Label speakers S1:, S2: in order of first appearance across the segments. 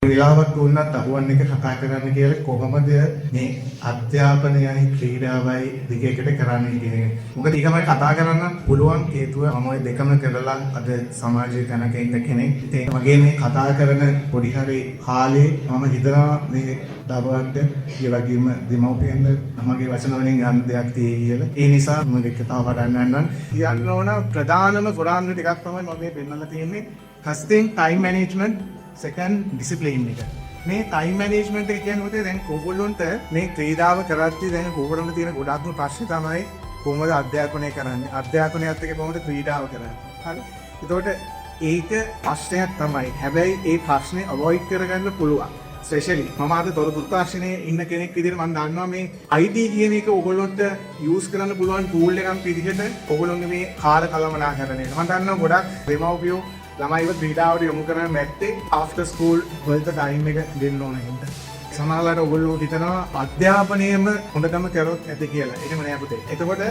S1: වෙලාවක් වුණත් අහුවන් එක කතා කරන්න කියලා කොහොමද මේ අධ්‍යාපනයයි ක්‍රීඩාවයි දෙකකට කරන්නේ කියන එක. මොකද ඊගම කතා කරන්න පුළුවන් හේතුව මම ওই දෙකම කරලා අද සමාජයේ තැනක ඉන්න කෙනෙක්. ඒ වගේ මේ කතා කරන පොඩි හරි කාලේ මම හිතනවා මේ දරුවන්ට ඒ වගේම දෙමව්පියන්ට මගේ වචන වලින් යම් දෙයක් තියෙයි කියලා. ඒ නිසා මම දෙක තව වඩන්න යනවා. කියන්න ඕන ප්‍රධානම පුරාණ ටිකක් තමයි මම මේ පෙන්නලා තියෙන්නේ. First thing time management, second discipline එක. මේ time management එක කියන්නේ මොකද? දැන් ඕගොල්ලොන්ට මේ ක්‍රීඩාව කරද්දී දැන් ඕගොල්ලොන්ට තියෙන ගොඩක්ම ප්‍රශ්නේ තමයි කොහොමද අධ්‍යාපනය කරන්නේ? අධ්‍යාපනයත් එක්ක කොහොමද ක්‍රීඩාව කරන්නේ? හරි. ඒතකොට ඒක ප්‍රශ්නයක් තමයි. හැබැයි ඒ ප්‍රශ්නේ avoid කරගන්න පුළුවන්. ස්පෙෂලි මම අද තොරතුරු තාක්ෂණයේ ඉන්න කෙනෙක් විදිහට මම දන්නවා මේ IT කියන එක ඕගොල්ලොන්ට යූස් කරන්න පුළුවන් ටූල් එකක් විදිහට ඕගොල්ලොන්ගේ මේ කාල කළමනාකරණය. මම දන්නවා ගොඩක් දෙමව්පියෝ ළමයිව ක්‍රීඩාවට යොමු කරන්නේ නැත්තේ after school වලට ටයිම් එක දෙන්න ඕන හින්දා. සමහරවිට ඔයගොල්ලෝ හිතනවා අධ්‍යාපනයේම හොඳටම කරොත් ඇති කියලා. ඒකම නෑ පුතේ. එතකොට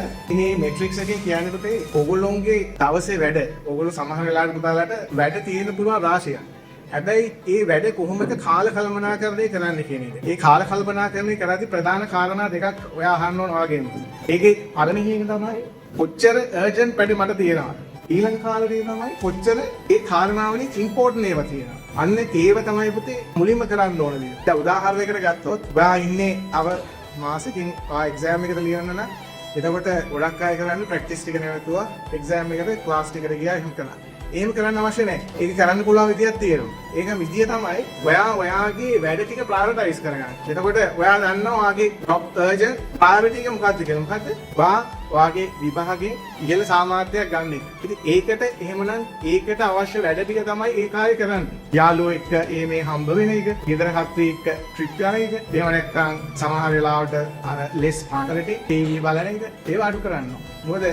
S1: මේ මෙට්‍රික්ස් එකේ කියන්නේ පුතේ ඔයගොල්ලෝගේ දවසේ වැඩ ඔයගොල්ලෝ සමහර වෙලාවට පුතාලට වැඩ තියෙන පුළුවන් රාශියක්. හැබැයි ඒ වැඩ කොහොමද කාල කළමනාකරණය කරන්න කියන එක. ඒ කාල කළමනාකරණය කරද්දී ප්‍රධාන කාරණා දෙකක් ඔයා අහන්න ඕන වගේම. ඒකේ පළවෙනි එක තමයි කොච්චර අර්ජන්ට් වැඩ මට තියෙනවා. ඊළඟ කාලේ තමයි කොච්චර ඒ කාරණාවලින් ඉම්පෝටන්ට් ඒවා තියෙනවා. අන්න ඒව තමයි පුතේ මුලින්ම කරන්න ඕන දේ. දැන් උදාහරණයකට ගත්තොත් ඔයා ඉන්නේ අව මාසෙකින් එක්සෑම් එකට ලියන්න නම් එතකොට ගොඩක් අය කරන්නේ ප්‍රැක්ටිස් ටික නැවතුවා එක්සෑම් එකට ක්ලාස් ටිකට ගියා එහෙම කළා. එහෙම කරන්න අවශ්‍ය නැහැ. ඒක කරන්න පුළුවන් විදියක් තියෙනවා. ඒක විදිය තමයි ඔයාගේ වැඩ ටික ප්‍රයොරිටයිස් කරගන්න. එතකොට ඔයා දන්නවා ඔයාගේ top urgent priority එක මොකක්ද කියලා. මොකද්ද? ඔයාගේ විභාගයෙන් ඉහළ සාමාර්ථයක් ගන්න එක. ඉතින් ඒකට එහෙමනම් ඒකට අවශ්‍ය වැඩ ටික තමයි ඒ කාර්ය කරන්නේ. යාළුවෝ එක්ක මේ හම්බ වෙන එක, ගෙදර කට්ටිය එක්ක ට්‍රිප් යන එක, එහෙම නැත්නම් සමහර වෙලාවට ලෙස් පාටරටි TV බලන එක, ඒවා අඩු කරන්න ඕන. මොකද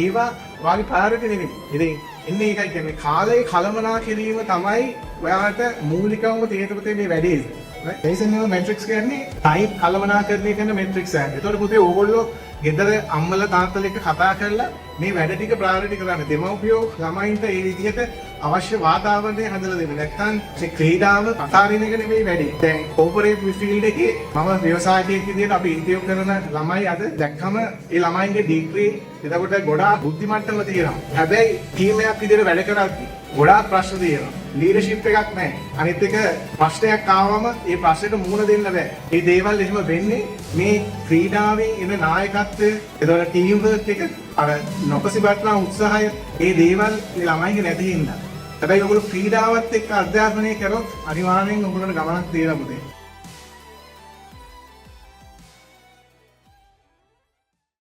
S1: ඒවා ඔයාගේ priority නෙවෙයි. ඉතින් එන්නේ ඒකයි කියන්නේ කාලයේ කළමනා කිරීම තමයි ඔයාලට මූලිකවම තියෙන මේ වැඩේ. ඒසෙන්ම මැට්‍රික්ස් කියන්නේ ටයිම් කළමනාකරණය කරන මැට්‍රික්ස් එක. ඒතකොට පුතේ ඕගොල්ලෝ ගෙදර අම්මලා තාත්තලා එක්ක කතා කරලා මේ වැඩ ටික ප්‍රයොරිටි කරන්න. දෙමව්පියෝ ළමයින්ට ඒ විදිහට අවශ්‍ය වාතාවරණය හදලා දෙන්න. නැත්නම් මේ ක්‍රීඩාව අතාරින එක නෙමෙයි වැඩි. දැන් කෝපරේට් ෆීල්ඩ් එකේ මම ව්‍යවසායකයෙක් විදිහට අපි ඉන්ටර්විව් කරන ළමයි අද දැක්කම ඒ ළමයින්ගේ ඩිග්‍රී එතකොට ගොඩාක් බුද්ධිමට්ටම තියෙනවා. හැබැයි ටීම් එකක් විදිහට වැඩ කරද්දී ගොඩාක් ප්‍රශ්න තියෙනවා. ලීඩර්ෂිප් එකක් නැහැ. අනිත් එක ප්‍රශ්නයක් ආවම ඒ ප්‍රශ්නෙට මුහුණ දෙන්න බෑ. මේ දේවල් එහෙම වෙන්නේ මේ ක්‍රීඩාවේ එන නායකත්වය, එතකොට ටීම් වර්ක් එක, අර නොපසිබටනා උත්සාහය, මේ දේවල් මේ ළමයිගේ නැති හින්දා. හැබැයි ඔයගොල්ලෝ ක්‍රීඩාවත් එක්ක අධ්‍යාපනය කරොත් අනිවාර්යෙන් ඔයගොල්ලන්ට ගමනක් තියෙනවා පුතේ.